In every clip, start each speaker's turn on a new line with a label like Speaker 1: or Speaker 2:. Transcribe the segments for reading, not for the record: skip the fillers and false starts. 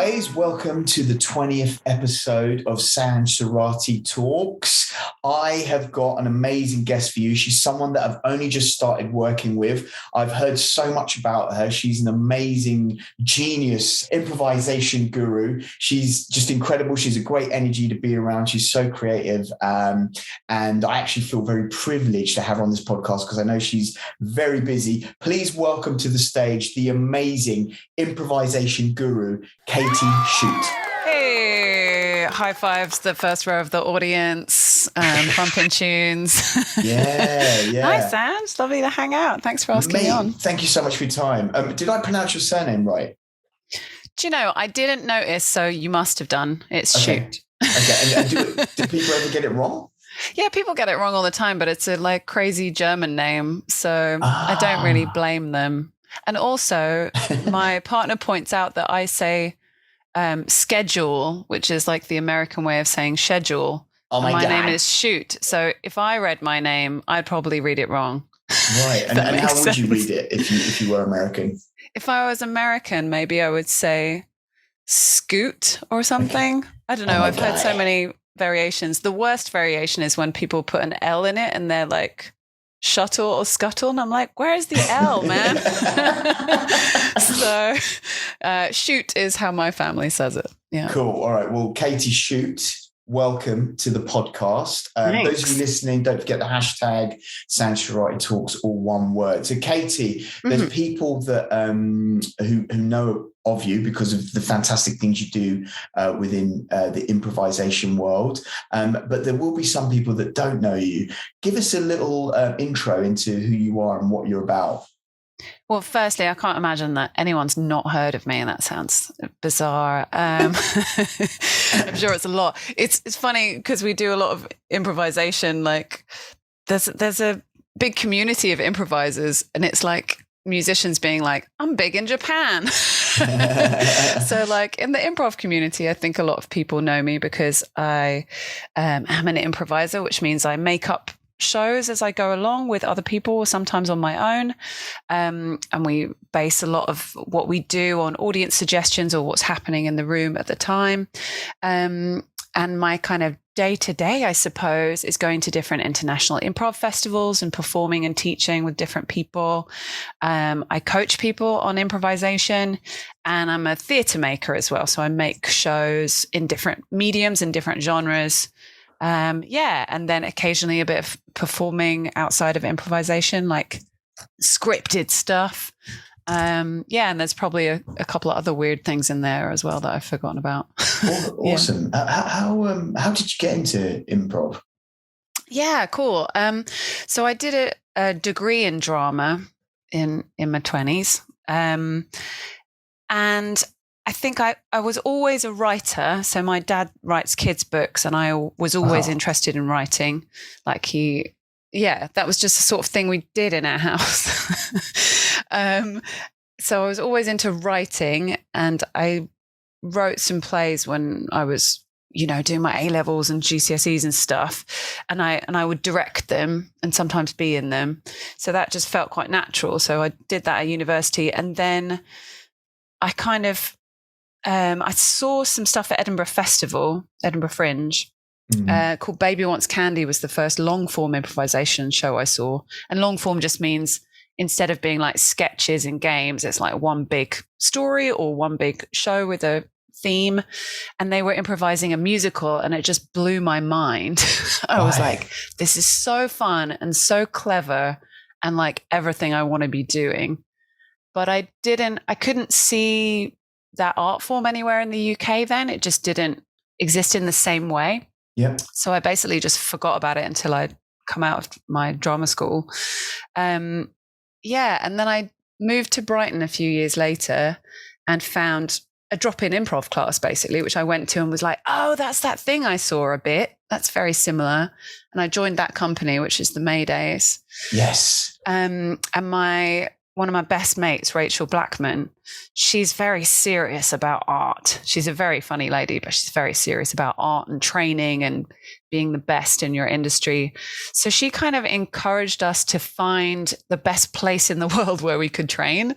Speaker 1: guys, welcome to the 20th episode of Sanj Surati Talks. I have got an amazing guest for you. She's someone that I've only just started working with. I've heard so much about her. She's an amazing genius improvisation guru. She's just incredible. She's a great energy to be around. She's so creative. And I actually feel very privileged to have her on this podcast because I know she's very busy. Please welcome to the stage the amazing improvisation guru, Katy Schutte.
Speaker 2: Hey, high fives, the first row of the audience, pumping tunes.
Speaker 1: Yeah.
Speaker 2: Hi, Sanj. Lovely to hang out. Thanks for asking me on.
Speaker 1: Thank you so much for your time. Did I pronounce your surname right?
Speaker 2: Do you know, I didn't notice, so you must have done. It's Schutte.
Speaker 1: Okay, and do people ever get it wrong?
Speaker 2: Yeah, people get it wrong all the time, but it's a crazy German name, so I don't really blame them. And also, my partner points out that I say schedule, which is like the American way of saying schedule.
Speaker 1: Oh my God.
Speaker 2: My name is Schutte. So if I read my name, I'd probably read it wrong.
Speaker 1: Right. And how would you read it if you were American?
Speaker 2: If I was American, maybe I would say scoot or something. Okay. I don't know. I've heard so many variations. The worst variation is when people put an L in it and they're like, shuttle or scuttle, and I'm like, where's the L, man? So Schutte is how my family says it. Yeah.
Speaker 1: Cool. All right. Well, Katy Schutte, welcome to the podcast. Those of you listening, don't forget the hashtag Sanj Surati Talks, all one word. So Katy, there's people that who know of you because of the fantastic things you do within the improvisation world. But there will be some people that don't know you. Give us a little intro into who you are and what you're about.
Speaker 2: Well, firstly, I can't imagine that anyone's not heard of me, and that sounds bizarre. I'm sure it's a lot. It's funny because we do a lot of improvisation. Like there's a big community of improvisers, and it's like musicians being like, I'm big in Japan. So like in the improv community, I think a lot of people know me because I am an improviser, which means I make up shows as I go along with other people, sometimes on my own. And we base a lot of what we do on audience suggestions or what's happening in the room at the time. And my kind of day-to-day, I suppose, is going to different international improv festivals and performing and teaching with different people. I coach people on improvisation, and I'm a theatre maker as well. So I make shows in different mediums and different genres. And then occasionally a bit of performing outside of improvisation, like scripted stuff. And there's probably a couple of other weird things in there as well that I've forgotten about.
Speaker 1: Awesome. Yeah. How did you get into improv?
Speaker 2: Yeah, cool. So I did a degree in drama in my 20s. And I think I was always a writer. So my dad writes kids' books, and I was always interested in writing. That was just the sort of thing we did in our house. So I was always into writing, and I wrote some plays when I was, doing my A-levels and GCSEs and stuff. And I would direct them and sometimes be in them. So that just felt quite natural. So I did that at university. And then I kind of, I saw some stuff at Edinburgh Fringe, called Baby Wants Candy. Was the first long form improvisation show I saw. And long form just means instead of being like sketches and games, it's like one big story or one big show with a theme. And they were improvising a musical, and it just blew my mind. I was like, this is so fun and so clever and like everything I want to be doing. But I couldn't see that art form anywhere in the UK then. It just didn't exist in the same way.
Speaker 1: Yep.
Speaker 2: So I basically just forgot about it until I'd come out of my drama school. And then I moved to Brighton a few years later and found a drop-in improv class, basically, which I went to and was like, oh, that's that thing I saw a bit. That's very similar. And I joined that company, which is the Maydays.
Speaker 1: Yes.
Speaker 2: And my one of my best mates, Rachel Blackman, she's very serious about art. She's a very funny lady, but she's very serious about art and training and being the best in your industry. So she kind of encouraged us to find the best place in the world where we could train.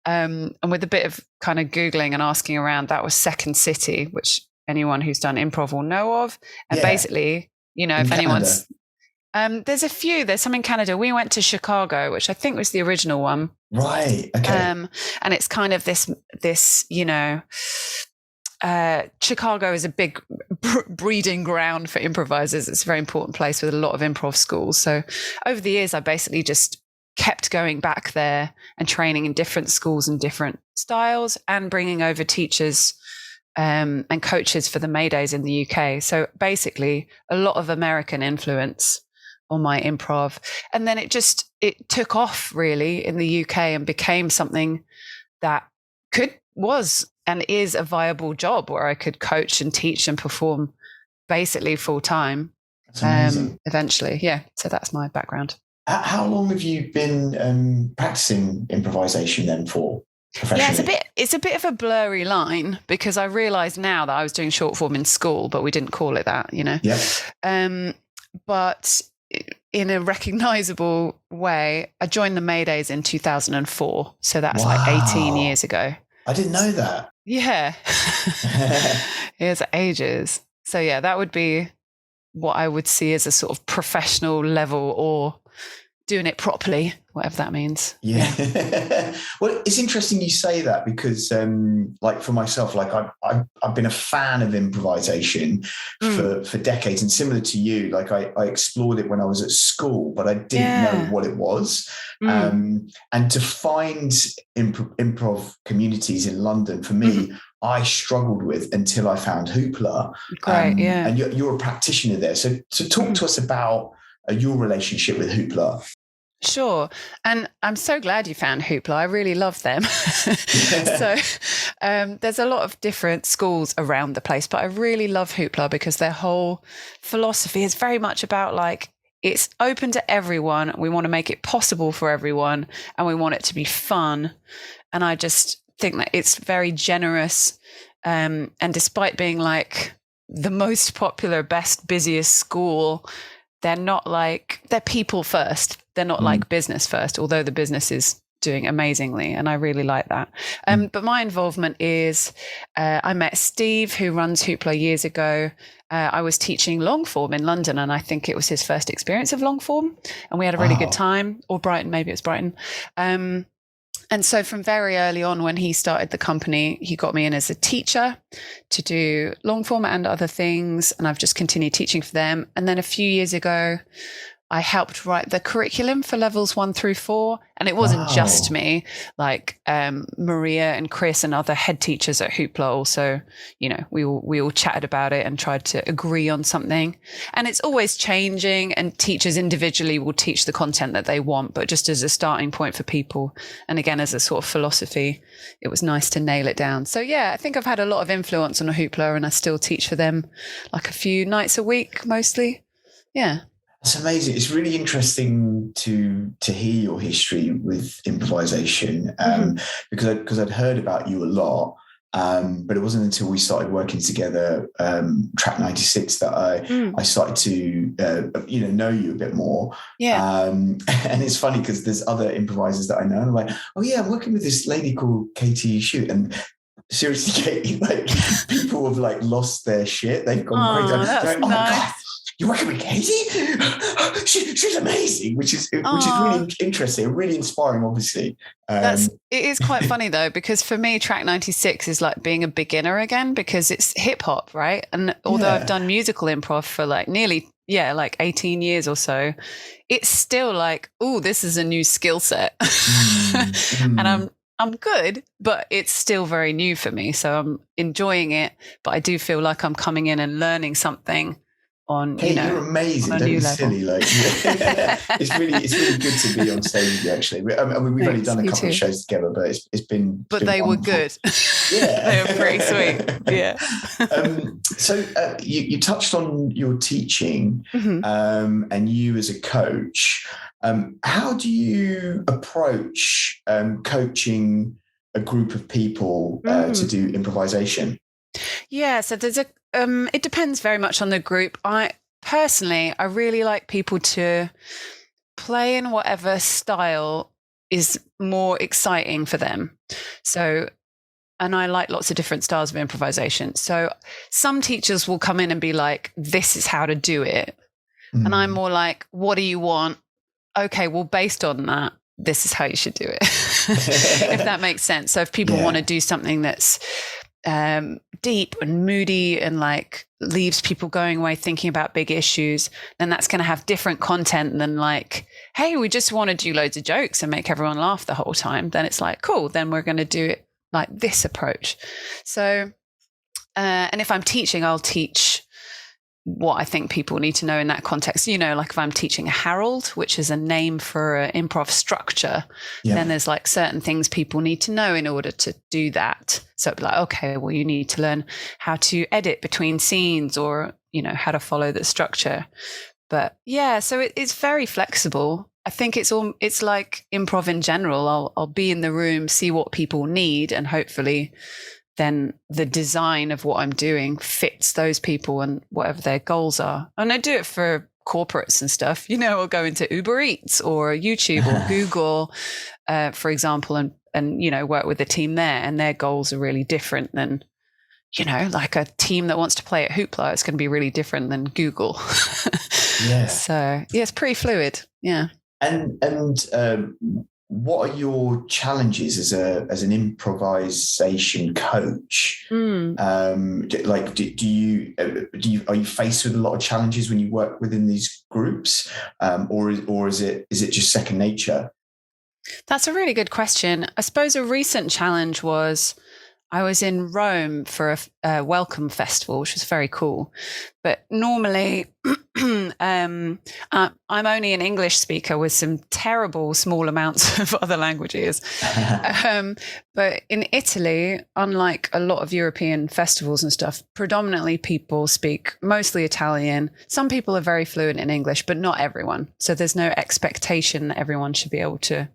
Speaker 2: And with a bit of kind of Googling and asking around, that was Second City, which anyone who's done improv will know of. And basically, you know,
Speaker 1: in
Speaker 2: if
Speaker 1: Canada.
Speaker 2: anyone's... there's a few. There's some in Canada. We went to Chicago, which I think was the original one.
Speaker 1: Right. Okay.
Speaker 2: And it's kind of this, you know, Chicago is a big breeding ground for improvisers. It's a very important place with a lot of improv schools. So over the years, I basically just kept going back there and training in different schools and different styles and bringing over teachers and coaches for the Maydays in the UK. So basically a lot of American influence on my improv. And then it took off really in the UK and became something that was and is a viable job where I could coach and teach and perform basically full time.
Speaker 1: That's amazing.
Speaker 2: Eventually. Yeah. So that's my background.
Speaker 1: How long have you been practicing improvisation then for?
Speaker 2: Yeah, it's a bit of a blurry line because I realize now that I was doing short form in school, but we didn't call it that, you know.
Speaker 1: Yeah.
Speaker 2: But in a recognizable way, I joined the Maydays in 2004. So that's like 18 years ago.
Speaker 1: I didn't know that.
Speaker 2: Yeah. It's ages. So yeah, that would be what I would see as a sort of professional level or doing it properly, whatever that means.
Speaker 1: Yeah. Well, it's interesting you say that because like for myself, like I've been a fan of improvisation for decades, and similar to you, like I explored it when I was at school, but I didn't know what it was. And to find improv communities in London, for me, I struggled with until I found Hoopla.
Speaker 2: Great, yeah.
Speaker 1: And you're a practitioner there. So talk to us about your relationship with Hoopla.
Speaker 2: Sure. And I'm so glad you found Hoopla. I really love them. So there's a lot of different schools around the place, but I really love Hoopla because their whole philosophy is very much about like, it's open to everyone. We want to make it possible for everyone and we want it to be fun. And I just think that it's very generous. And despite being like the most popular, best, busiest school, they're people first. They're not like business first, although the business is doing amazingly. And I really like that. But my involvement is, I met Steve, who runs Hoopla years ago. I was teaching long form in London, and I think it was his first experience of long form. And we had a really good time, or Brighton, maybe it was Brighton. And so from very early on, when he started the company, he got me in as a teacher to do long form and other things. And I've just continued teaching for them. And then a few years ago, I helped write the curriculum for levels 1 through 4. And it wasn't just me, like Maria and Chris and other head teachers at Hoopla also, you know, we all chatted about it and tried to agree on something. And it's always changing, and teachers individually will teach the content that they want, but just as a starting point for people. And again, as a sort of philosophy, it was nice to nail it down. So yeah, I think I've had a lot of influence on Hoopla, and I still teach for them like a few nights a week, mostly. Yeah.
Speaker 1: It's amazing. It's really interesting to hear your history with improvisation because I'd heard about you a lot, but it wasn't until we started working together, Track 96, that I started to know you a bit more.
Speaker 2: Yeah.
Speaker 1: And it's funny because there's other improvisers that I know, and I'm like, oh yeah, I'm working with this lady called Katy Schutte, and seriously, Katie, like people have like lost their shit. They've gone crazy.
Speaker 2: That's
Speaker 1: like,
Speaker 2: nice.
Speaker 1: My God, you're working with Katie? She's amazing, which is really interesting, really inspiring, obviously.
Speaker 2: It is quite funny though, because for me, Track 96 is like being a beginner again, because it's hip hop, right? And although I've done musical improv for like nearly 18 years or so, it's still like, oh, this is a new skill set. And I'm good, but it's still very new for me. So I'm enjoying it, but I do feel like I'm coming in and learning something on,
Speaker 1: Kate, you're amazing.
Speaker 2: on a
Speaker 1: Don't
Speaker 2: new
Speaker 1: be
Speaker 2: level.
Speaker 1: silly. Like, it's really good to be on stage with you. Actually, I mean, we've only done a couple of shows together, but it's been.
Speaker 2: But they were good.
Speaker 1: Yeah,
Speaker 2: they were pretty sweet. Yeah.
Speaker 1: So you touched on your teaching, and you as a coach. How do you approach coaching a group of people to do improvisation?
Speaker 2: Yeah, so there's it depends very much on the group. I really like people to play in whatever style is more exciting for them. So, and I like lots of different styles of improvisation. So some teachers will come in and be like, this is how to do it. And I'm more like, what do you want? Okay, well, based on that, this is how you should do it. If that makes sense. So if people want to do something that's deep and moody and like leaves people going away thinking about big issues, then that's going to have different content than like, hey, we just want to do loads of jokes and make everyone laugh the whole time. Then it's like, cool, then we're going to do it like this approach. So, and if I'm teaching, I'll teach what I think people need to know in that context. Like if I'm teaching a Herald, which is a name for an improv structure, then there's like certain things people need to know in order to do that. So it'd be like, okay, well, you need to learn how to edit between scenes or, how to follow the structure. But yeah, so it's very flexible. I think it's like improv in general. I'll be in the room, see what people need, and hopefully then the design of what I'm doing fits those people and whatever their goals are. And I do it for corporates and stuff. I'll go into Uber Eats or YouTube or Google, for example, and work with the team there. And their goals are really different than, like a team that wants to play at Hoopla. It's going to be really different than Google.
Speaker 1: Yeah.
Speaker 2: So yeah, it's pretty fluid. Yeah.
Speaker 1: And what are your challenges as an improvisation coach? Like, are you faced with a lot of challenges when you work within these groups, or is it just second nature?
Speaker 2: That's a really good question. I suppose a recent challenge was I was in Rome for a welcome festival, which was very cool. But normally, I'm only an English speaker with some terrible small amounts of other languages. But in Italy, unlike a lot of European festivals and stuff, predominantly people speak mostly Italian. Some people are very fluent in English, but not everyone. So there's no expectation that everyone should be able to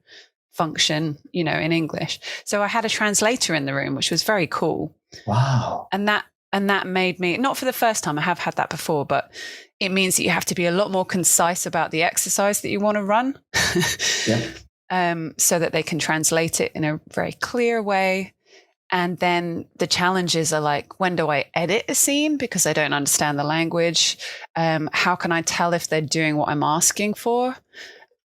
Speaker 2: function, in English. So I had a translator in the room, which was very cool.
Speaker 1: Wow.
Speaker 2: And that made me, not for the first time, I have had that before, but it means that you have to be a lot more concise about the exercise that you want to run. So that they can translate it in a very clear way. And then the challenges are like, when do I edit a scene? Because I don't understand the language. How can I tell if they're doing what I'm asking for?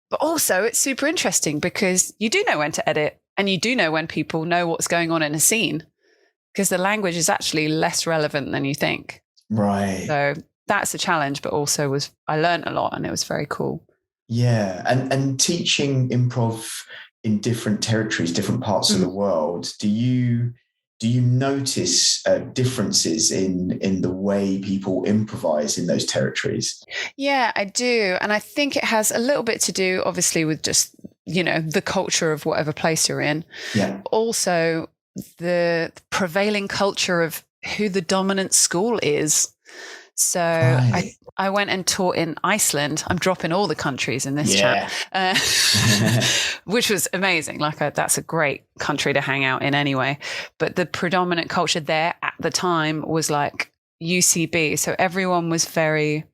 Speaker 2: But also it's super interesting because you do know when to edit and you do know when people know what's going on in a scene because the language is actually less relevant than you think.
Speaker 1: Right.
Speaker 2: So that's a challenge, but also I learned a lot and it was very cool.
Speaker 1: Yeah. And teaching improv in different territories, different parts of the world, do you notice differences in the way people improvise in those territories?
Speaker 2: Yeah, I do. And I think it has a little bit to do, obviously, with just, the culture of whatever place you're in.
Speaker 1: Yeah.
Speaker 2: Also, the prevailing culture of who the dominant school is. So I went and taught in Iceland. I'm dropping all the countries in this chat, which was amazing. Like that's a great country to hang out in anyway. But the predominant culture there at the time was like UCB. So everyone was very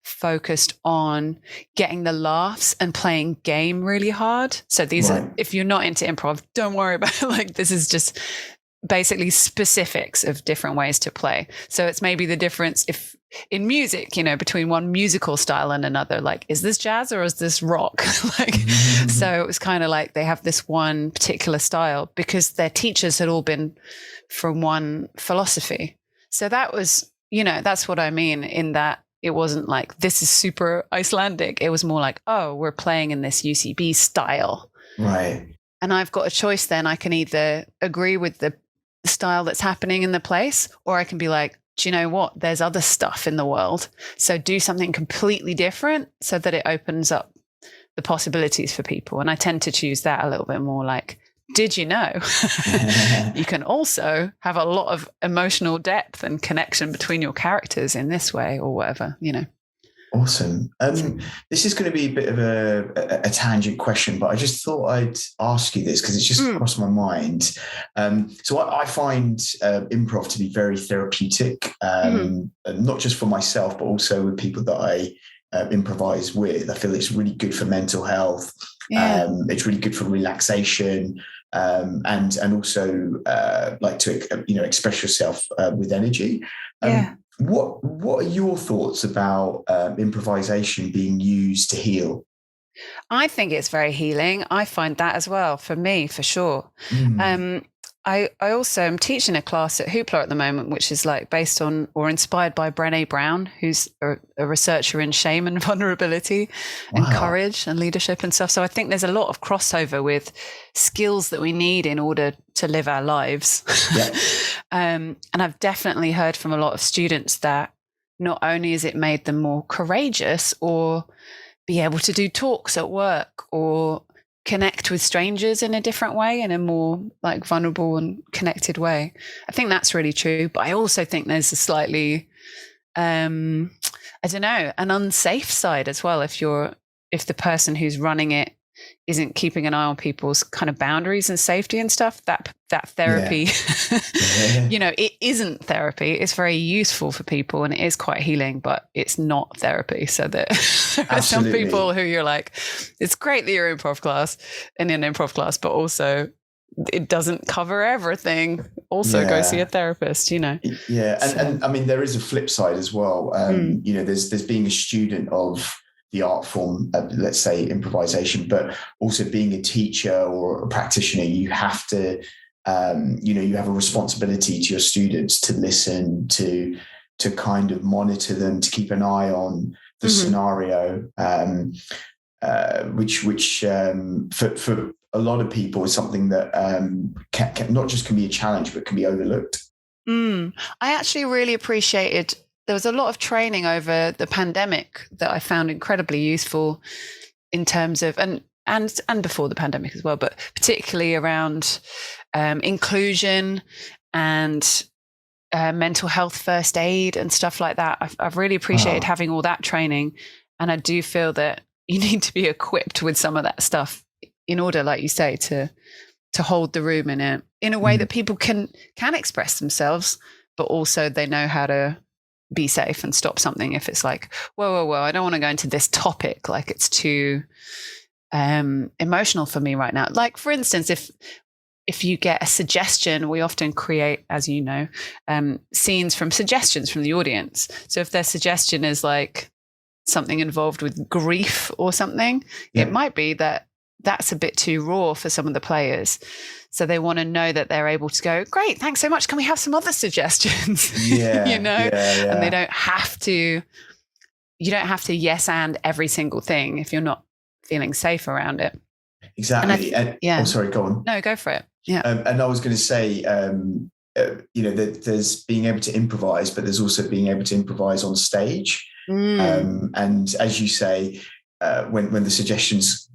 Speaker 2: focused on getting the laughs and playing game really hard. So these are, if you're not into improv, don't worry about it. Like this is just basically specifics of different ways to play. So it's maybe the difference if in music, between one musical style and another, like, is this jazz or is this rock? So it was kind of like they have this one particular style because their teachers had all been from one philosophy. So that was, that's what I mean in that it wasn't like, this is super Icelandic. It was more like, oh, we're playing in this UCB style.
Speaker 1: Right.
Speaker 2: And I've got a choice then. I can either agree with the style that's happening in the place, or I can be like, do you know what? There's other stuff in the world. So do something completely different so that it opens up the possibilities for people. And I tend to choose that a little bit more, like, did you know you can also have a lot of emotional depth and connection between your characters in this way, or whatever, you know.
Speaker 1: Awesome. This is going to be a bit of a tangent question, but I just thought I'd ask you this because it's just crossed my mind. So I find improv to be very therapeutic, not just for myself, but also with people that I improvise with. I feel it's really good for mental health. Yeah. It's really good for relaxation, and also like to express yourself with energy. What are your thoughts about improvisation being used to heal?
Speaker 2: I think it's very healing. I find that as well, for me, for sure. I also am teaching a class at Hoopla at the moment, which is like based on or inspired by Brené Brown, who's a researcher in shame and vulnerability and courage and leadership and stuff. So I think there's a lot of crossover with skills that we need in order to live our lives. Yeah. And I've definitely heard from a lot of students that not only has it made them more courageous or be able to do talks at work or connect with strangers in a different way, in a more like vulnerable and connected way. I think that's really true. But I also think there's a slightly, I don't know, an unsafe side as well. If the person who's running it isn't keeping an eye on people's kind of boundaries and safety and stuff, that therapy, it isn't therapy. It's very useful for people and it is quite healing, but it's not therapy. So that there are some people who you're like, it's great that you're in an improv class, but also it doesn't cover everything. Also go see a therapist, Yeah.
Speaker 1: And I mean, there is a flip side as well. There's being a student of the art form, let's say improvisation, but also being a teacher or a practitioner, you have to, you have a responsibility to your students to listen, to kind of monitor them, to keep an eye on the scenario, which for a lot of people is something that can not just can be a challenge, but can be overlooked.
Speaker 2: I actually really appreciated. There was a lot of training over the pandemic that I found incredibly useful in terms of, and before the pandemic as well, but particularly around inclusion and mental health first aid and stuff like that. I've really appreciated having all that training. And I do feel that you need to be equipped with some of that stuff in order, like you say, to hold the room in a way that people can express themselves, but also they know how to be safe and stop something if it's like, whoa, I don't want to go into this topic, like it's too emotional for me right now. Like, for instance, if you get a suggestion, we often create, as you know, scenes from suggestions from the audience. So if their suggestion is like something involved with grief or something, it might be that that's a bit too raw for some of the players. So they want to know that they're able to go, great, thanks so much. Can we have some other suggestions? And they don't have to, you don't have to yes and every single thing if you're not feeling safe around it.
Speaker 1: Exactly. Oh, sorry, go on.
Speaker 2: No, go for it. Yeah.
Speaker 1: And I was going to say, there's being able to improvise, but there's also being able to improvise on stage. And as you say, when the suggestions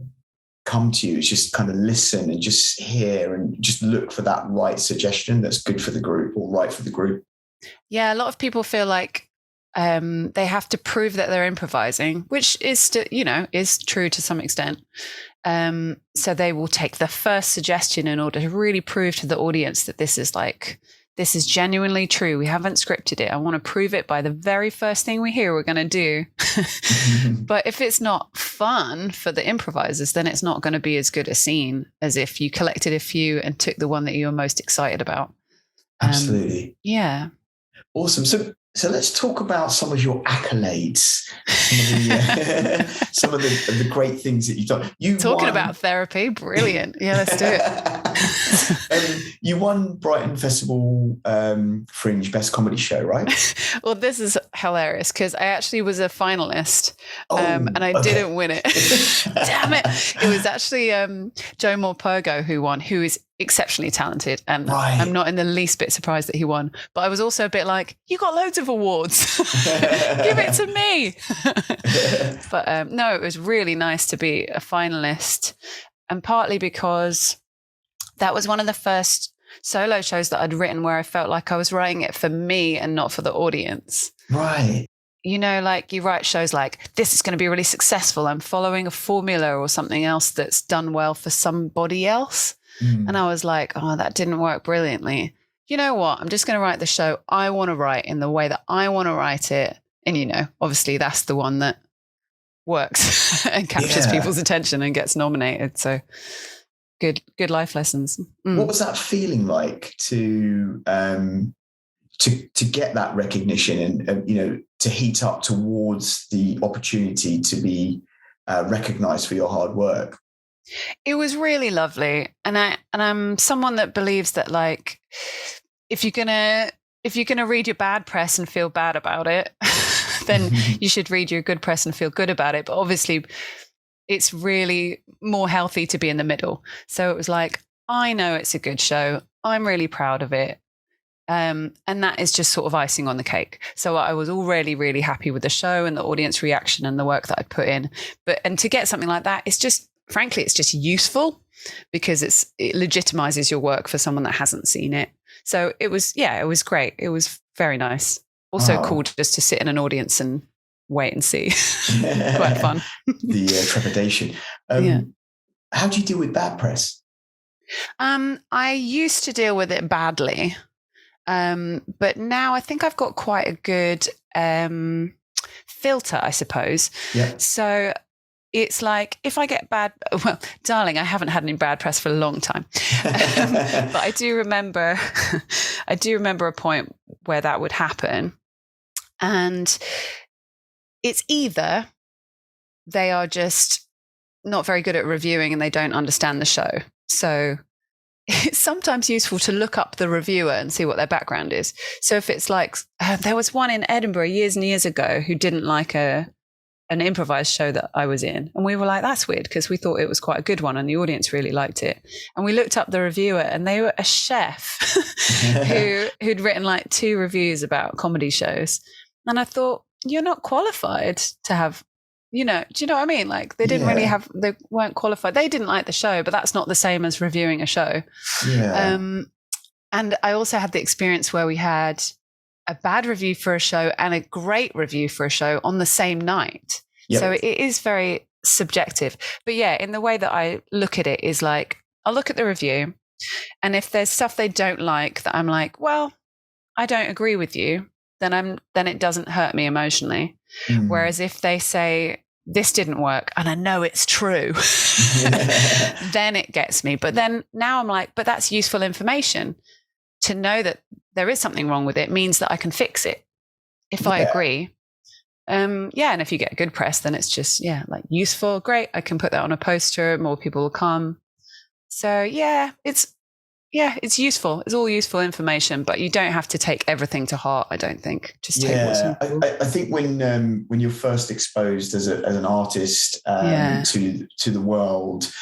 Speaker 1: come to you, it's just kind of listen and just hear and just look for that right suggestion that's good for the group or right for the group.
Speaker 2: Yeah, a lot of people feel like they have to prove that they're improvising, which is is true to some extent. So they will take the first suggestion in order to really prove to the audience that this is genuinely true. We haven't scripted it. I want to prove it by the very first thing we hear we're going to do. But if it's not fun for the improvisers, then it's not going to be as good a scene as if you collected a few and took the one that you were most excited about.
Speaker 1: Absolutely.
Speaker 2: Yeah.
Speaker 1: Awesome. So So let's talk about some of your accolades, some of the great things that you've done.
Speaker 2: Talking about therapy, brilliant. Yeah, let's do
Speaker 1: it. You won Brighton Festival Fringe Best Comedy Show, right?
Speaker 2: Well, this is hilarious because I actually was a finalist and I didn't win it. Damn it. It was actually Joe Morpurgo who won, who is exceptionally talented, and I'm not in the least bit surprised that he won, but I was also a bit like, you got loads of awards. Give it to me. But no, it was really nice to be a finalist, and partly because that was one of the first solo shows that I'd written where I felt like I was writing it for me and not for the audience.
Speaker 1: Right.
Speaker 2: You know, like you write shows like, this is going to be really successful, I'm following a formula or something else that's done well for somebody else. And I was like, oh, that didn't work brilliantly. You know what? I'm just going to write the show I want to write in the way that I want to write it. And, you know, obviously that's the one that works and captures people's attention and gets nominated. So good life lessons.
Speaker 1: What was that feeling like to get that recognition and you know, to heat up towards the opportunity to be recognized for your hard work?
Speaker 2: It was really lovely, and I'm someone that believes that, like, if you're gonna read your bad press and feel bad about it, then you should read your good press and feel good about it. But obviously, it's really more healthy to be in the middle. So it was like, I know it's a good show. I'm really proud of it. And that is just sort of icing on the cake. So I was already really happy with the show and the audience reaction and the work that I'd put in. And to get something like that, it's just, frankly, it's just useful because it legitimizes your work for someone that hasn't seen it. So it was great. It was very nice. Also cool just to sit in an audience and wait and see. Quite fun.
Speaker 1: The trepidation. How do you deal with bad press?
Speaker 2: I used to deal with it badly. But now I think I've got quite a good filter, I suppose.
Speaker 1: Yeah.
Speaker 2: So it's like, if I get well, darling, I haven't had any bad press for a long time. But I do remember a point where that would happen. And it's either they are just not very good at reviewing and they don't understand the show. So it's sometimes useful to look up the reviewer and see what their background is. So if it's like, there was one in Edinburgh years and years ago who didn't like an improvised show that I was in. And we were like, that's weird, because we thought it was quite a good one and the audience really liked it. And we looked up the reviewer and they were a chef who'd written like 2 reviews about comedy shows. And I thought, you're not qualified to have, you know, do you know what I mean? Like they didn't really they weren't qualified. They didn't like the show, but that's not the same as reviewing a show.
Speaker 1: Yeah.
Speaker 2: And I also had the experience where we had a bad review for a show and a great review for a show on the same night. Yep. So it is very subjective. But yeah, in the way that I look at it is like, I'll look at the review, and if there's stuff they don't like that I'm like, well, I don't agree with you, then it doesn't hurt me emotionally. Whereas if they say this didn't work and I know it's true, then it gets me. But then now I'm like, but that's useful information. To know that there is something wrong with it means that I can fix it if I agree. And if you get good press, then it's just, like useful. Great. I can put that on a poster. More people will come. So it's useful. It's all useful information, but you don't have to take everything to heart, I don't think. Just take what's important.
Speaker 1: I think when you're first exposed as an artist to the world,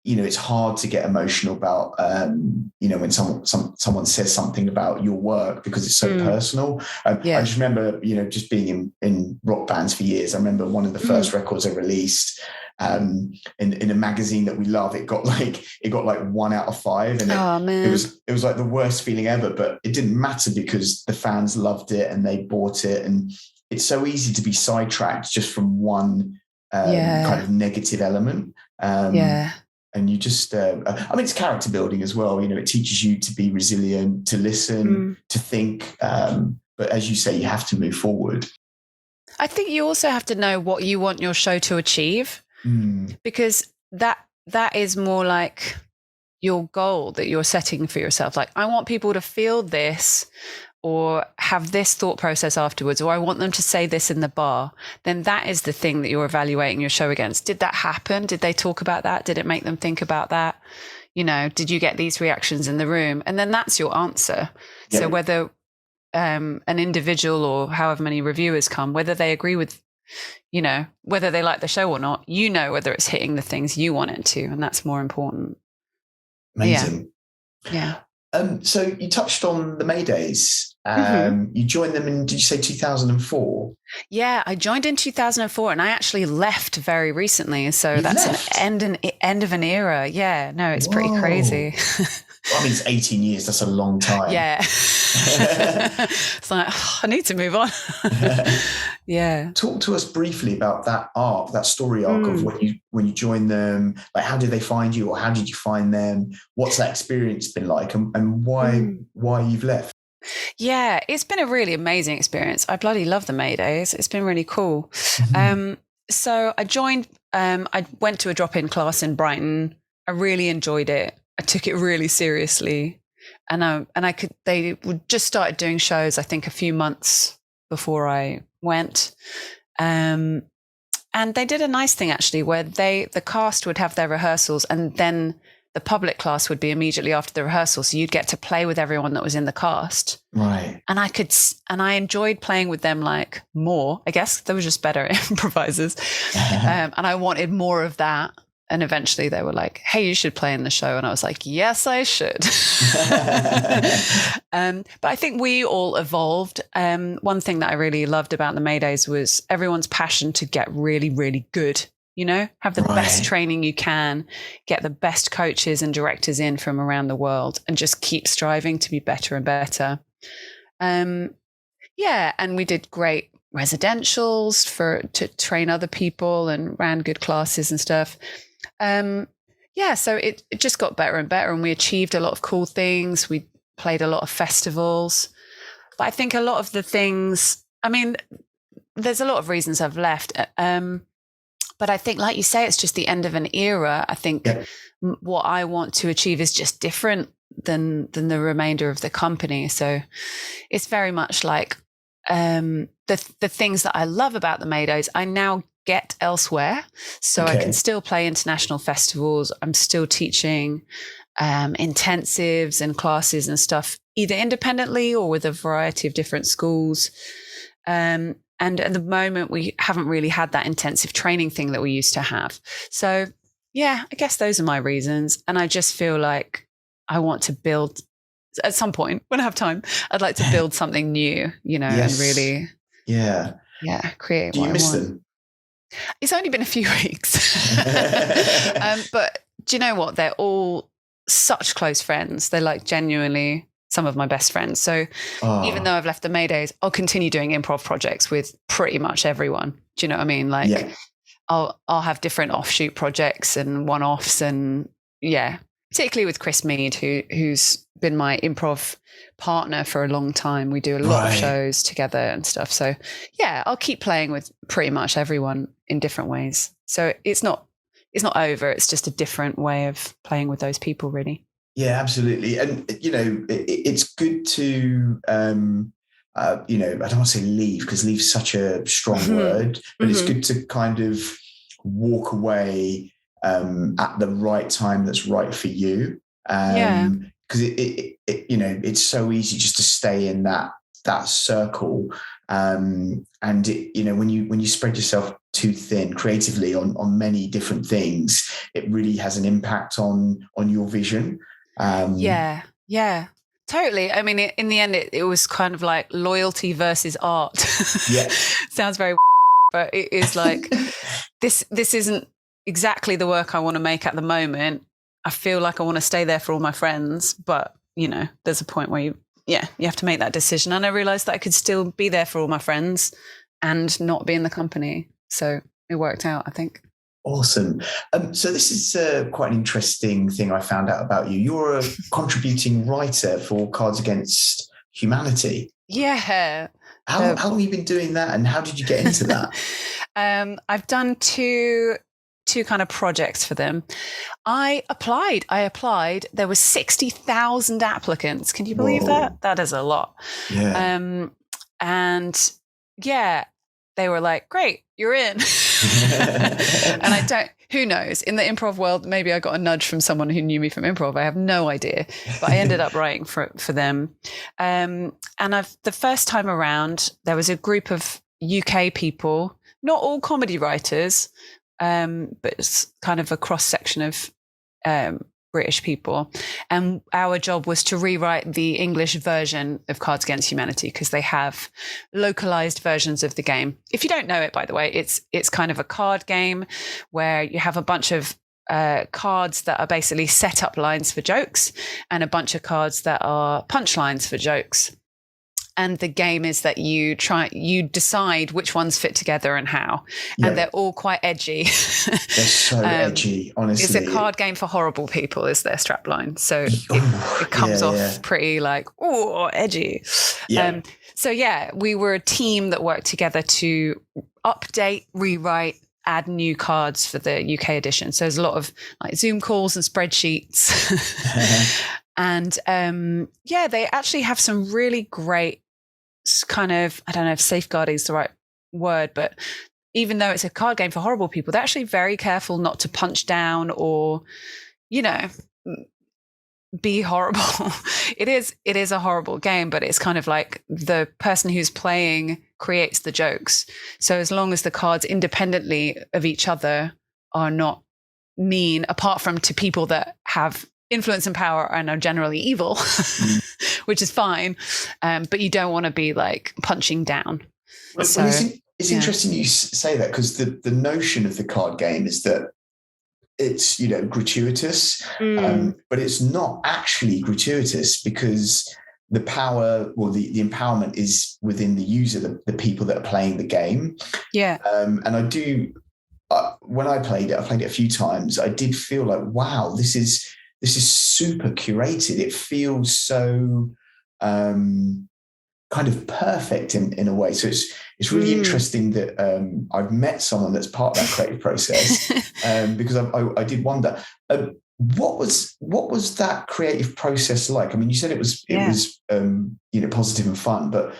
Speaker 1: it's hard to get emotional about when someone says something about your work because it's so personal. I just remember just being in rock bands for years. I remember one of the first records I released in a magazine that we love. It got like 1 out of 5, and it was like the worst feeling ever. But it didn't matter because the fans loved it and they bought it, and it's so easy to be sidetracked just from one kind of negative element. And you just, it's character building as well. It teaches you to be resilient, to listen, to think. But as you say, you have to move forward.
Speaker 2: I think you also have to know what you want your show to achieve, because that is more like your goal that you're setting for yourself. Like, I want people to feel this, or have this thought process afterwards, or I want them to say this in the bar, then that is the thing that you're evaluating your show against. Did that happen? Did they talk about that? Did it make them think about that? Did you get these reactions in the room? And then that's your answer. Yeah. So whether an individual or however many reviewers come, whether they agree with, whether they like the show or not, whether it's hitting the things you want it to. And that's more important.
Speaker 1: Amazing.
Speaker 2: Yeah.
Speaker 1: So you touched on the Maydays. You joined them in, did you say 2004?
Speaker 2: Yeah, I joined in 2004 and I actually left very recently. So
Speaker 1: that's
Speaker 2: an end of an era. Yeah, no, it's pretty crazy.
Speaker 1: Well, I mean, it's 18 years. That's a long time.
Speaker 2: Yeah. It's like, I need to move on. Yeah.
Speaker 1: Talk to us briefly about that story arc of when you joined them. Like, how did they find you, or how did you find them? What's that experience been like, and why you've left?
Speaker 2: Yeah, it's been a really amazing experience. I bloody love the Maydays. It's been really cool. So I joined, I went to a drop-in class in Brighton. I really enjoyed it. I took it really seriously. They would just started doing shows, I think, a few months before I went. And they did a nice thing, actually, where the cast would have their rehearsals and then the public class would be immediately after the rehearsal. So you'd get to play with everyone that was in the cast.
Speaker 1: Right.
Speaker 2: And I enjoyed playing with them more, I guess. They were just better improvisers. And I wanted more of that. And eventually they were like, hey, you should play in the show. And I was like, yes, I should. But I think we all evolved. One thing that I really loved about the Maydays was everyone's passion to get really, really good. Have the best training you can, get the best coaches and directors in from around the world, and just keep striving to be better and better. And we did great residentials to train other people and ran good classes and stuff. So it just got better and better, and we achieved a lot of cool things. We played a lot of festivals. But I think a lot of the things, there's a lot of reasons I've left. But I think, like you say, it's just the end of an era. I think what I want to achieve is just different than the remainder of the company. So it's very much like the things that I love about the Maydays, I now get elsewhere. So I can still play international festivals. I'm still teaching intensives and classes and stuff, either independently or with a variety of different schools. And at the moment, we haven't really had that intensive training thing that we used to have. So, I guess those are my reasons. And I just feel like I want to build, at some point, when I have time, I'd like to build something new, and really, create.
Speaker 1: Do you miss them?
Speaker 2: It's only been a few weeks. But do you know what? They're all such close friends. They're genuinely some of my best friends. So even though I've left the Maydays, I'll continue doing improv projects with pretty much everyone. Do you know what I mean? I'll have different offshoot projects and one-offs, and particularly with Chris Mead, who's been my improv partner for a long time. We do a lot of shows together and stuff. So I'll keep playing with pretty much everyone in different ways. So it's not over. It's just a different way of playing with those people, really.
Speaker 1: Yeah, absolutely. And, it's good to, I don't want to say leave, because leave's such a strong word, but it's good to kind of walk away at the right time that's right for you. Because it's so easy just to stay in that circle. And when you spread yourself too thin creatively on many different things, it really has an impact on your vision.
Speaker 2: Totally. In the end, it was kind of like loyalty versus art. Sounds very, but it is like this isn't exactly the work I want to make at the moment. I feel like I want to stay there for all my friends, but there's a point where you have to make that decision. And I realized that I could still be there for all my friends and not be in the company. So it worked out, I think.
Speaker 1: Awesome. So this is quite an interesting thing I found out about you. You're a contributing writer for Cards Against Humanity.
Speaker 2: Yeah.
Speaker 1: How long have you been doing that, and how did you get into that?
Speaker 2: I've done 2 two kind of projects for them. I applied. There were 60,000 applicants. Can you believe that? That is a lot.
Speaker 1: Yeah.
Speaker 2: And yeah, they were like, great, you're in. And who knows? In the improv world, maybe I got a nudge from someone who knew me from improv. I have no idea. But I ended up writing for them. And the first time around, there was a group of UK people, not all comedy writers, but it's kind of a cross-section of British people. And our job was to rewrite the English version of Cards Against Humanity, because they have localized versions of the game. If you don't know it, by the way, it's kind of a card game where you have a bunch of cards that are basically set up lines for jokes and a bunch of cards that are punchlines for jokes. And the game is that you decide which ones fit together and how. Yeah. And they're all quite edgy.
Speaker 1: They're so edgy, honestly.
Speaker 2: It's a card game for horrible people is their strapline. So it comes off pretty like, oh, edgy. Yeah. So yeah, we were a team that worked together to update, rewrite, add new cards for the UK edition. So there's a lot of like Zoom calls and spreadsheets. And they actually have some really great kind of, I don't know if safeguarding is the right word, but even though it's a card game for horrible people, they're actually very careful not to punch down or, be horrible. It is a horrible game, but it's kind of like the person who's playing creates the jokes. So as long as the cards independently of each other are not mean, apart from to people that have influence and power and are generally evil, which is fine. But you don't want to be like punching down.
Speaker 1: It's interesting you say that, because the notion of the card game is that it's, gratuitous, but it's not actually gratuitous, because the power or the empowerment is within the user, the people that are playing the game.
Speaker 2: Yeah.
Speaker 1: And I do, when I played it a few times, I did feel like, wow, this is super curated. It feels so kind of perfect in a way. So it's really interesting that I've met someone that's part of that creative process, because I did wonder, what was that creative process like? I mean, you said it was positive and fun, but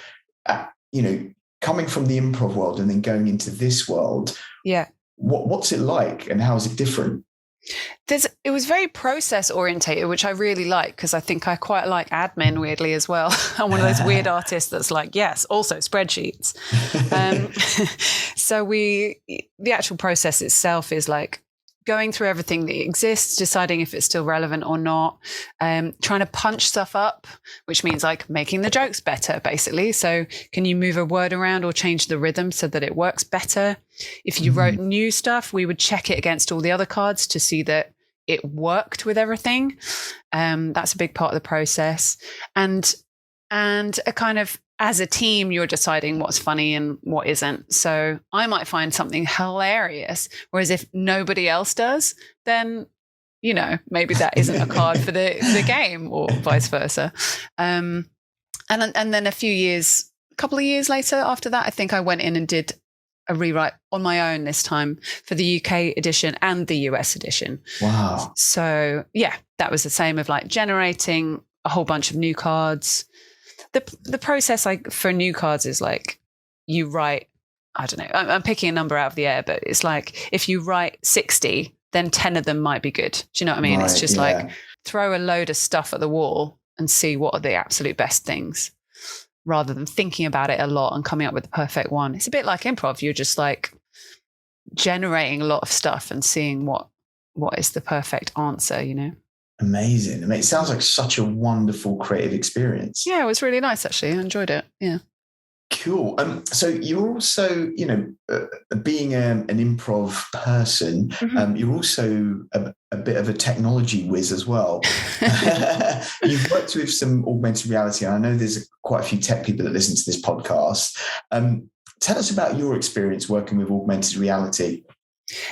Speaker 1: coming from the improv world and then going into this world, what's it like and how is it different?
Speaker 2: It was very process orientated, which I really like, because I think I quite like admin, weirdly, as well. I'm one of those weird artists that's like, yes, also spreadsheets. So the actual process itself is like going through everything that exists, deciding if it's still relevant or not, trying to punch stuff up, which means like making the jokes better, basically. So can you move a word around or change the rhythm so that it works better? If you wrote new stuff, we would check it against all the other cards to see that it worked with everything. That's a big part of the process. And a kind of, as a team, you're deciding what's funny and what isn't. So I might find something hilarious, whereas if nobody else does, then, maybe that isn't a card for the game, or vice versa. And then a couple of years later after that, I think I went in and did a rewrite on my own this time for the UK edition and the US edition.
Speaker 1: Wow.
Speaker 2: So yeah, that was the same of like generating a whole bunch of new cards. The process like for new cards is like you write, I don't know, I'm picking a number out of the air, but it's like if you write 60, then 10 of them might be good. Do you know what I mean? Right, it's just like throw a load of stuff at the wall and see what are the absolute best things, rather than thinking about it a lot and coming up with the perfect one. It's a bit like improv. You're just like generating a lot of stuff and seeing what is the perfect answer,
Speaker 1: Amazing. I mean, it sounds like such a wonderful creative experience.
Speaker 2: Yeah, it was really nice, actually. I enjoyed it. Yeah.
Speaker 1: Cool. So you're also, being an improv person, you're also a bit of a technology whiz as well. You've worked with some augmented reality, and I know there's quite a few tech people that listen to this podcast. Tell us about your experience working with augmented reality.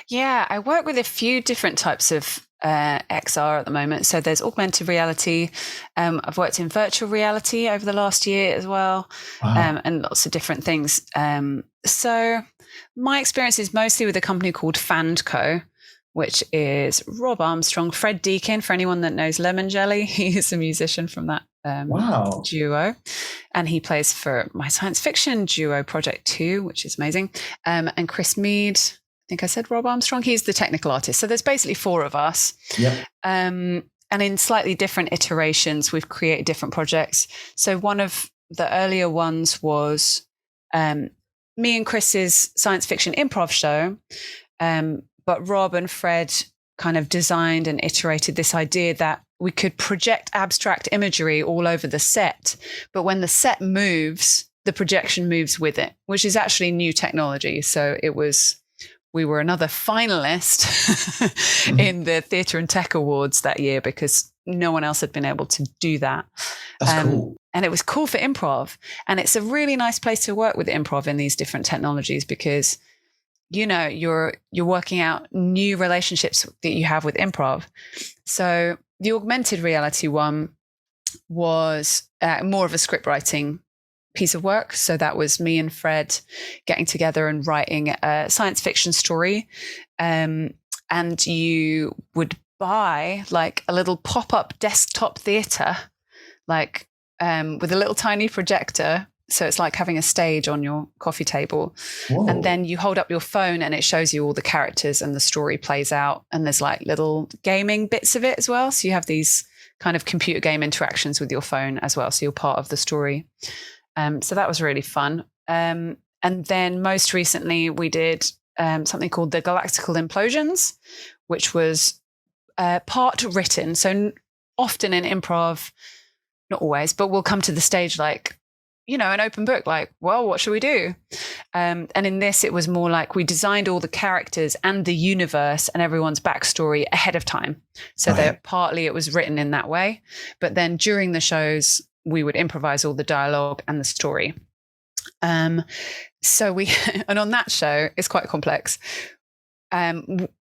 Speaker 2: Yeah, I work with a few different types of XR at the moment. So there's augmented reality. I've worked in virtual reality over the last year as well. Wow. And lots of different things. So my experience is mostly with a company called Fandco. which is Rob Armstrong, Fred Deakin, for anyone that knows Lemon Jelly. He's a musician from that duo. And he plays for my science fiction duo, Project 2, which is amazing. And Chris Mead, I think I said Rob Armstrong, he's the technical artist. So there's basically 4 of us.
Speaker 1: Yep.
Speaker 2: And in slightly different iterations, we've created different projects. So one of the earlier ones was me and Chris's science fiction improv show. But Rob and Fred kind of designed and iterated this idea that we could project abstract imagery all over the set. But when the set moves, the projection moves with it, which is actually new technology. So we were another finalist in the Theatre and Tech Awards that year because no one else had been able to do that.
Speaker 1: That's cool.
Speaker 2: And it was cool for improv. And it's a really nice place to work with improv in these different technologies because you're working out new relationships that you have with improv. So the augmented reality one was more of a script writing piece of work. So that was me and Fred getting together and writing a science fiction story. And you would buy like a little pop-up desktop theater, like with a little tiny projector. So it's like having a stage on your coffee table. Whoa. And then you hold up your phone and it shows you all the characters and the story plays out. And there's like little gaming bits of it as well. So you have these kind of computer game interactions with your phone as well. So you're part of the story. So that was really fun. And then most recently we did something called the Galactical Implosions, which was part written. So often in improv, not always, but we'll come to the stage like, an open book, like, well, what should we do? And in this, it was more like we designed all the characters and the universe and everyone's backstory ahead of time. So that partly it was written in that way. But then during the shows, we would improvise all the dialogue and the story. So and on that show, it's quite complex.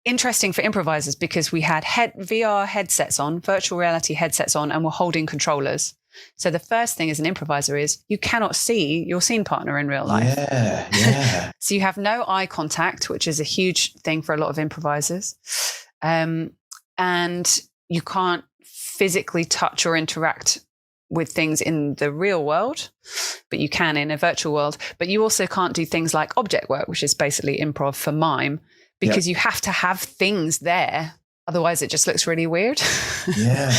Speaker 2: Interesting for improvisers because we had VR headsets on, virtual reality headsets on, and we're holding controllers. So the first thing as an improviser is you cannot see your scene partner in real life.
Speaker 1: Yeah.
Speaker 2: So you have no eye contact, which is a huge thing for a lot of improvisers. And you can't physically touch or interact with things in the real world, but you can in a virtual world. But you also can't do things like object work, which is basically improv for mime, because you have to have things there. Otherwise, it just looks really weird.
Speaker 1: Yeah.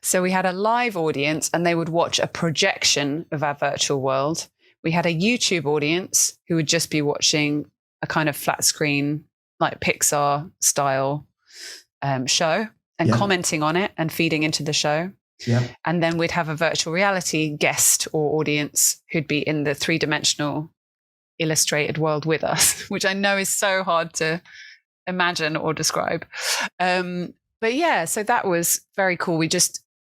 Speaker 2: So we had a live audience and they would watch a projection of our virtual world. We had a YouTube audience who would just be watching a kind of flat screen, like Pixar style show and commenting on it and feeding into the show.
Speaker 1: Yeah.
Speaker 2: And then we'd have a virtual reality guest or audience who'd be in the 3-dimensional illustrated world with us, which I know is so hard to imagine or describe. But yeah, so that was very cool.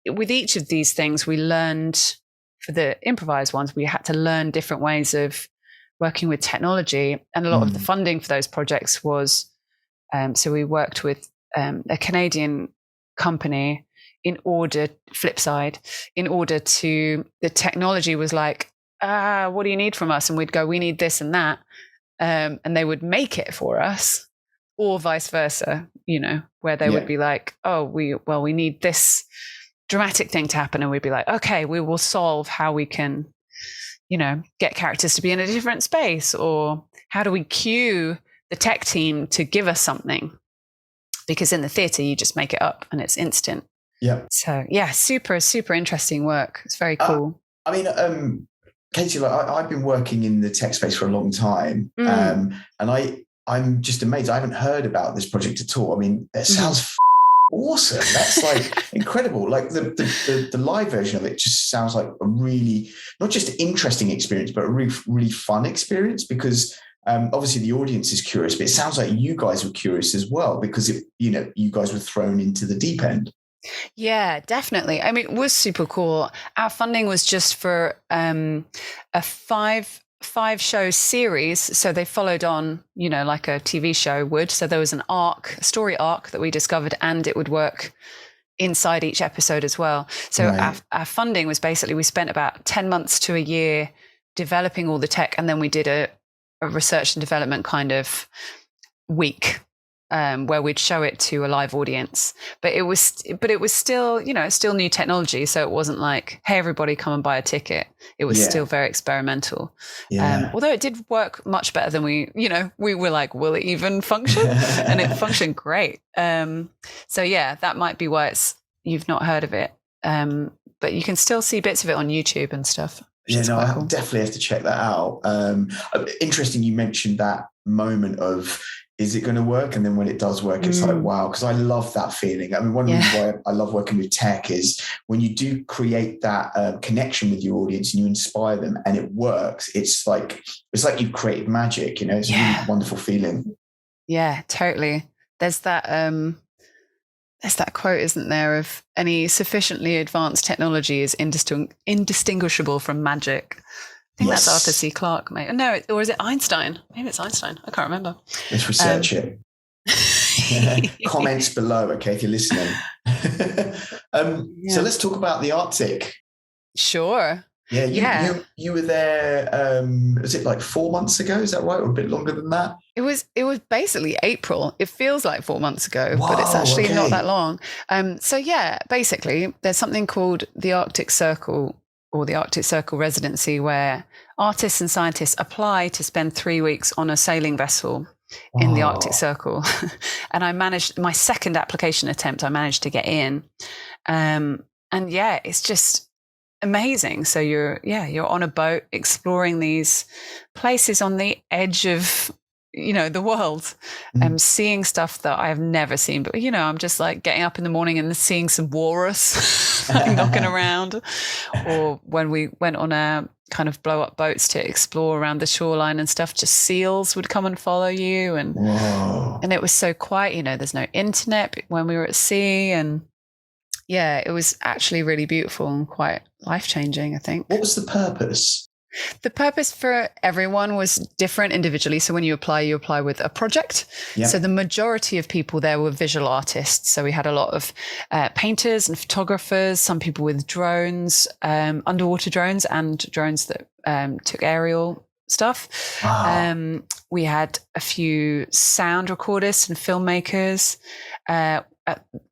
Speaker 2: With each of these things, we learned, for the improvised ones, we had to learn different ways of working with technology. And a lot of the funding for those projects was, so we worked with a Canadian company the technology was like, what do you need from us? And we'd go, we need this and that. And they would make it for us, or vice versa, where they would be like, we need this dramatic thing to happen. And we'd be like, okay, we will solve how we can, get characters to be in a different space, or how do we cue the tech team to give us something? Because in the theater, you just make it up and it's instant.
Speaker 1: Yeah.
Speaker 2: So yeah, super, super interesting work. It's very cool.
Speaker 1: Katy, I've been working in the tech space for a long time. And I'm just amazed. I haven't heard about this project at all. I mean, it sounds awesome. That's like incredible. Like the live version of it just sounds like a really, not just interesting experience, but a really, really fun experience because obviously the audience is curious, but it sounds like you guys were curious as well because you guys were thrown into the deep end.
Speaker 2: Yeah, definitely. I mean, it was super cool. Our funding was just for a five show series. So they followed on, like a TV show would. So there was a story arc that we discovered, and it would work inside each episode as well. So our funding was basically, we spent about 10 months to a year developing all the tech. And then we did a research and development kind of week where we'd show it to a live audience. But it was still, it's still new technology. So it wasn't like, hey, everybody come and buy a ticket. It was still very experimental. Although it did work much better than we were like, will it even function? And it functioned great. So yeah, that might be why you've not heard of it. But you can still see bits of it on YouTube and stuff.
Speaker 1: Yeah, no, I definitely have to check that out. Interesting you mentioned that moment of, is it going to work? And then when it does work, it's like, wow, because I love that feeling. I mean, one reason why I love working with tech is when you do create that connection with your audience and you inspire them and it works, it's like you've created magic, it's a really wonderful feeling. Yeah,
Speaker 2: totally. There's that quote, isn't there, of any sufficiently advanced technology is indistinguishable from magic. I think that's Arthur C. Clarke, mate. No, or is it Einstein? Maybe it's Einstein. I can't remember.
Speaker 1: Let's research it. Comments below, okay, if you're listening. So let's talk about the Arctic.
Speaker 2: Sure.
Speaker 1: Yeah, you were there, was it like 4 months ago? Is that right? Or a bit longer than that?
Speaker 2: It was basically April. It feels like 4 months ago, but it's actually not that long. So yeah, basically there's something called the Arctic Circle, or the Arctic Circle residency, where artists and scientists apply to spend 3 weeks on a sailing vessel in the Arctic Circle. And I managed, my second application attempt, I managed to get in. And yeah, it's just amazing. So you're on a boat exploring these places on the edge of the world, seeing stuff that I have never seen. But I'm just like getting up in the morning and seeing some walrus knocking around, or when we went on a kind of blow up boats to explore around the shoreline and stuff, just seals would come and follow you, and it was so quiet. There's no internet when we were at sea, and yeah, it was actually really beautiful and quite life-changing, I think.
Speaker 1: What was the purpose?
Speaker 2: The purpose for everyone was different individually. So when you apply with a project. Yeah. So the majority of people there were visual artists. So we had a lot of painters and photographers, some people with drones, underwater drones, and drones that took aerial stuff. Wow. We had a few sound recordists and filmmakers.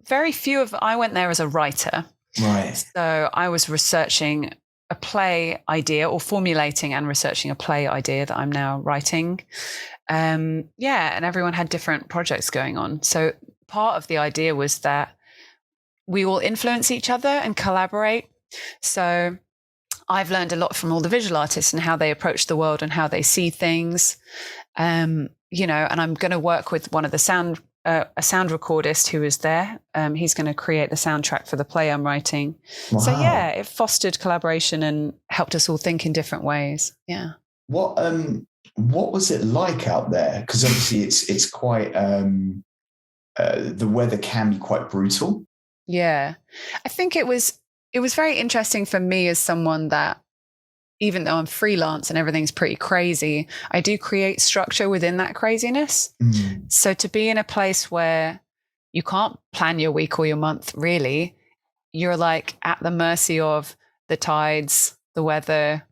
Speaker 2: Very few of I went there as a writer. Right. So I was researching a play idea, or formulating and researching a play idea that I'm now writing. And everyone had different projects going on. So part of the idea was that we all influence each other and collaborate. So I've learned a lot from all the visual artists and how they approach the world and how they see things. And I'm going to work with one of the a sound recordist who is there. He's going to create the soundtrack for the play I'm writing. Wow. So yeah, it fostered collaboration and helped us all think in different ways. Yeah.
Speaker 1: What was it like out there? Because obviously it's quite the weather can be quite brutal.
Speaker 2: Yeah, I think it was very interesting for me as someone that, even though I'm freelance and everything's pretty crazy, I do create structure within that craziness. Mm. So to be in a place where you can't plan your week or your month, really, you're like at the mercy of the tides, the weather,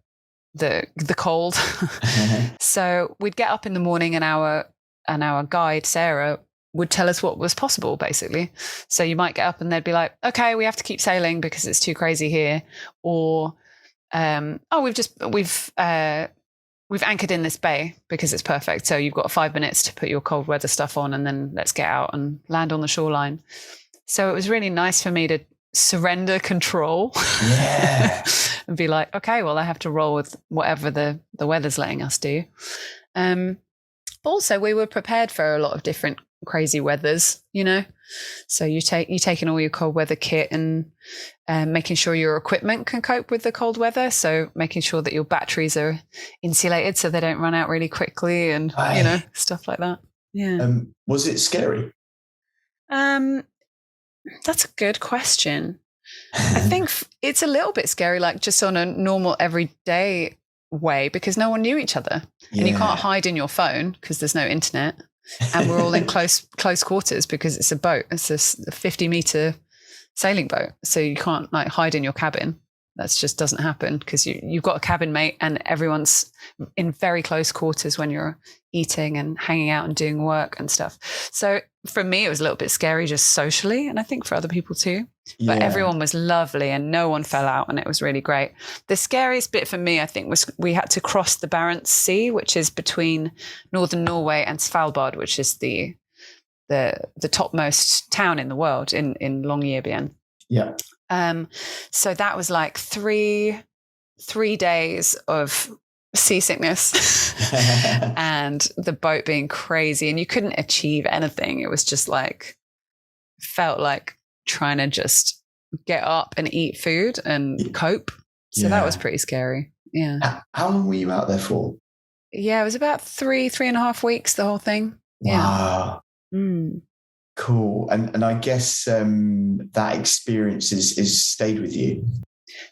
Speaker 2: the cold. Mm-hmm. So we'd get up in the morning and our guide, Sarah, would tell us what was possible, basically. So you might get up and they'd be like, okay, we have to keep sailing because it's too crazy here. Or we've anchored in this bay because it's perfect. So you've got 5 minutes to put your cold weather stuff on, and then let's get out and land on the shoreline. So it was really nice for me to surrender control. Yeah. And be like, okay, well, I have to roll with whatever the weather's letting us do. But also we were prepared for a lot of different crazy weathers, So you taking all your cold weather kit and making sure your equipment can cope with the cold weather. So making sure that your batteries are insulated so they don't run out really quickly, and stuff like that. Yeah.
Speaker 1: Was it scary?
Speaker 2: That's a good question. I think it's a little bit scary, like just on a normal everyday way, because no one knew each other, and you can't hide in your phone because there's no internet. And we're all in close quarters because it's a boat. It's a 50-meter sailing boat, so you can't like hide in your cabin. That just doesn't happen because you've got a cabin mate and everyone's in very close quarters when you're eating and hanging out and doing work and stuff. So for me, it was a little bit scary just socially, and I think for other people too. But everyone was lovely and no one fell out, and it was really great. The scariest bit for me, I think, was we had to cross the Barents Sea, which is between northern Norway and Svalbard, which is the topmost town in the world in Longyearbyen.
Speaker 1: Yeah.
Speaker 2: So that was like three days of seasickness and the boat being crazy, and you couldn't achieve anything. It was just like, felt like trying to just get up and eat food and cope. So that was pretty scary. Yeah.
Speaker 1: How long were you out there for?
Speaker 2: Yeah, it was about 3.5 weeks, the whole thing.
Speaker 1: Wow.
Speaker 2: Yeah. Mm.
Speaker 1: Cool. And I guess that experience is stayed with you.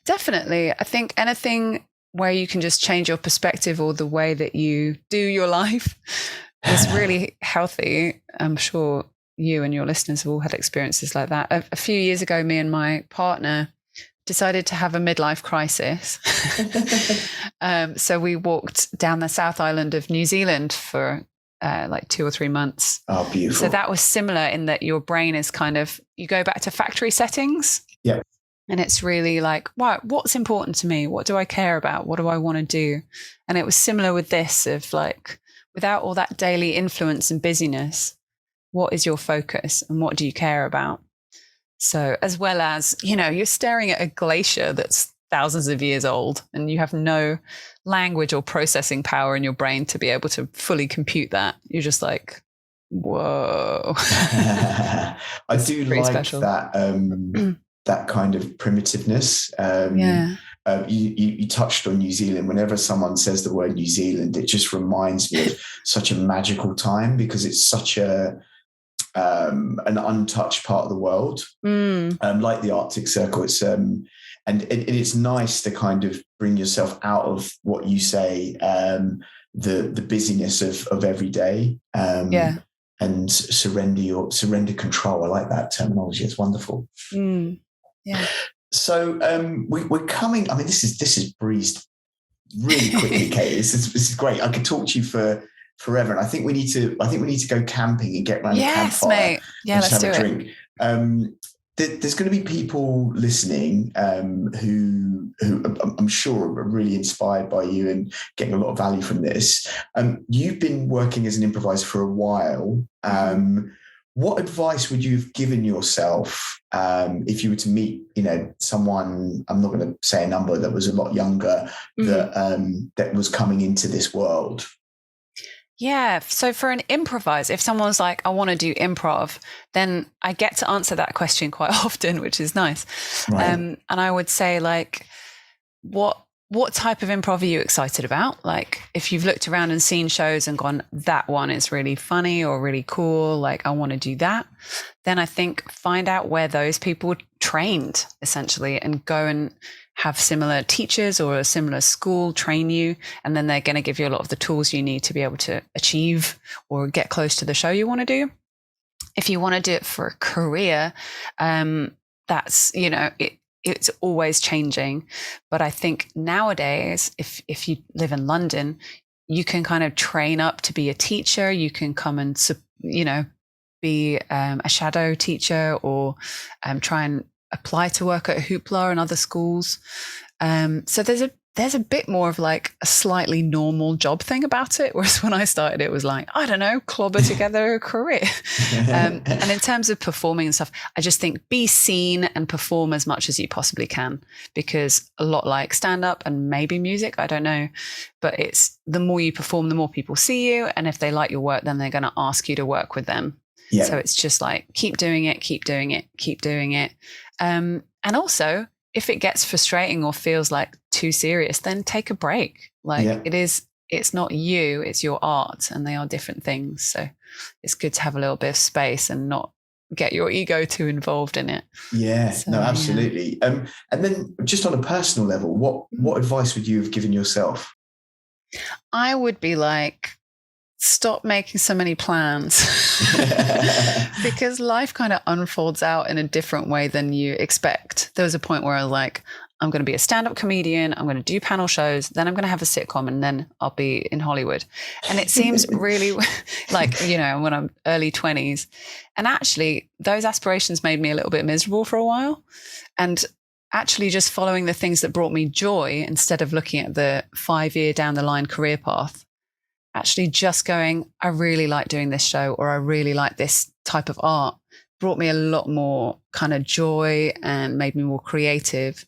Speaker 2: Definitely. I think anything where you can just change your perspective or the way that you do your life is really healthy. I'm sure you and your listeners have all had experiences like that. A few years ago, me and my partner decided to have a midlife crisis. So we walked down the South Island of New Zealand for like 2 or 3 months.
Speaker 1: Oh, beautiful.
Speaker 2: So that was similar in that your brain is kind of, you go back to factory settings.
Speaker 1: Yeah.
Speaker 2: And it's really like, wow, what's important to me? What do I care about? What do I want to do? And it was similar with this, of like, without all that daily influence and busyness, what is your focus and what do you care about? So as well as, you're staring at a glacier that's thousands of years old and you have no language or processing power in your brain to be able to fully compute that. You're just like, whoa.
Speaker 1: I do like special. That kind of primitiveness. You touched on New Zealand. Whenever someone says the word New Zealand, it just reminds me of such a magical time because it's such an untouched part of the world, like the Arctic Circle. It's and it's nice to kind of bring yourself out of what you say, the busyness of every day, and surrender control. I like that terminology. It's wonderful.
Speaker 2: Yeah.
Speaker 1: So we're coming. I mean, this is breezed really quickly, Katie. This is great. I could talk to you for forever, and I think we need to go camping and get around the campfire.
Speaker 2: Mate. Yeah, let's do
Speaker 1: a drink. There's going to be people listening who I'm sure are really inspired by you and getting a lot of value from this. You've been working as an improviser for a while. What advice would you have given yourself if you were to meet, someone, I'm not going to say a number, that was a lot younger, that was coming into this world?
Speaker 2: Yeah. So for an improviser, if someone's like, I want to do improv, then I get to answer that question quite often, which is nice. Right. And I would say, like, what type of improv are you excited about? Like, if you've looked around and seen shows and gone, that one is really funny or really cool, like I want to do that, then I think find out where those people trained, essentially, and go and have similar teachers or a similar school train you, and then they're going to give you a lot of the tools you need to be able to achieve or get close to the show you want to do. If you want to do it for a career, that's, it's always changing. But I think nowadays, if you live in London, you can kind of train up to be a teacher. You can come and, be a shadow teacher, or try and apply to work at Hoopla and other schools. So there's a bit more of like a slightly normal job thing about it. Whereas when I started, it was like, I don't know, clobber together a career. And in terms of performing and stuff, I just think be seen and perform as much as you possibly can, because a lot like stand-up and maybe music, I don't know, but it's the more you perform, the more people see you. And if they like your work, then they're going to ask you to work with them. Yeah. So it's just like, keep doing it, keep doing it, keep doing it. And also, if it gets frustrating or feels like too serious, then take a break. Like it's not you, it's your art, and they are different things. So it's good to have a little bit of space and not get your ego too involved in it. Yeah, so,
Speaker 1: no, absolutely. Yeah. And then just on a personal level, what advice would you have given yourself?
Speaker 2: I would be like, stop making so many plans because life kind of unfolds out in a different way than you expect. There was a point where I was like, I'm going to be a stand-up comedian. I'm going to do panel shows. Then I'm going to have a sitcom, and then I'll be in Hollywood. And it seems really like, when I'm early 20s. And actually, those aspirations made me a little bit miserable for a while. And actually just following the things that brought me joy instead of looking at the 5-year down the line career path, actually just going, I really like doing this show, or I really like this type of art, brought me a lot more kind of joy and made me more creative.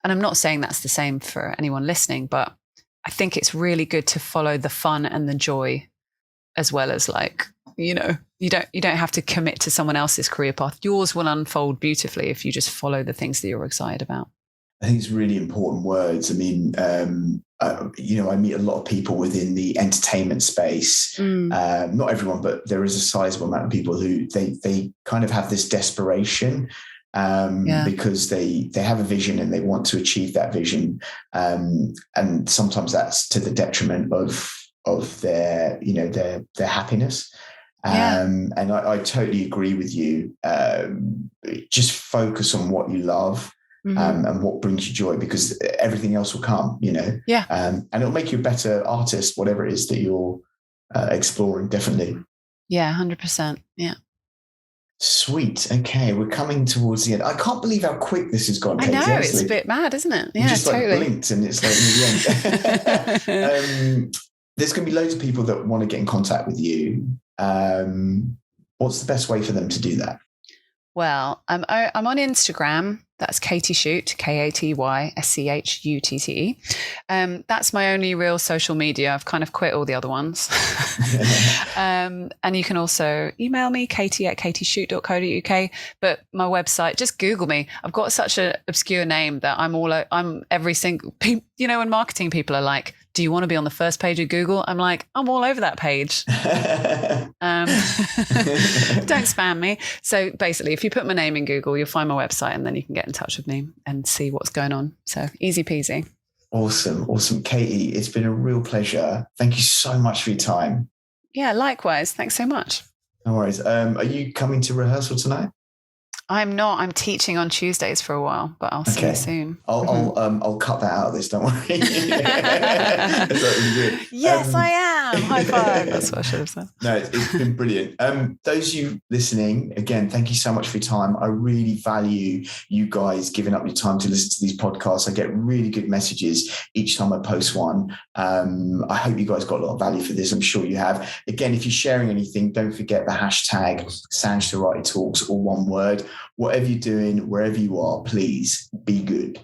Speaker 2: And I'm not saying that's the same for anyone listening, but I think it's really good to follow the fun and the joy, as well as you don't have to commit to someone else's career path. Yours will unfold beautifully if you just follow the things that you're excited about.
Speaker 1: I think it's really important words. I mean, I meet a lot of people within the entertainment space. Not everyone, but there is a sizable amount of people who they kind of have this desperation because they have a vision and they want to achieve that vision. And sometimes that's to the detriment of their happiness. And I totally agree with you. Just focus on what you love. And what brings you joy, because everything else will come, and it'll make you a better artist, whatever it is that you're exploring. Definitely.
Speaker 2: Yeah, 100%. Yeah.
Speaker 1: Sweet. Okay, we're coming towards the end. I can't believe how quick this has gone.
Speaker 2: I know, it's a bit mad, isn't it? Yeah,
Speaker 1: just
Speaker 2: totally.
Speaker 1: Blinked and it's the end. There's going to be loads of people that want to get in contact with you. What's the best way for them to do that?
Speaker 2: Well, I'm on Instagram. That's Katy Schutte, KatySchutte. That's my only real social media. I've kind of quit all the other ones. And you can also email me, katy@katyschutte.co.uk. But my website, just Google me. I've got such an obscure name that I'm every single, when marketing people are like, do you want to be on the first page of Google? I'm like, I'm all over that page. Don't spam me. So basically, if you put my name in Google, you'll find my website, and then you can get in touch with me and see what's going on. So easy peasy.
Speaker 1: Awesome. Katy, it's been a real pleasure. Thank you so much for your time.
Speaker 2: Yeah, likewise. Thanks so much.
Speaker 1: No worries. Are you coming to rehearsal tonight?
Speaker 2: I'm not. I'm teaching on Tuesdays for a while, but I'll see you soon.
Speaker 1: I'll cut that out of this. Don't worry. Really
Speaker 2: yes, I am. High five. That's what I should have said.
Speaker 1: No, it's been brilliant. Those of you listening, again, thank you so much for your time. I really value you guys giving up your time to listen to these podcasts. I get really good messages each time I post one. I hope you guys got a lot of value for this. I'm sure you have. Again, if you're sharing anything, don't forget the hashtag Sanj Surati Talks, all one word. Whatever you're doing, wherever you are, please be good.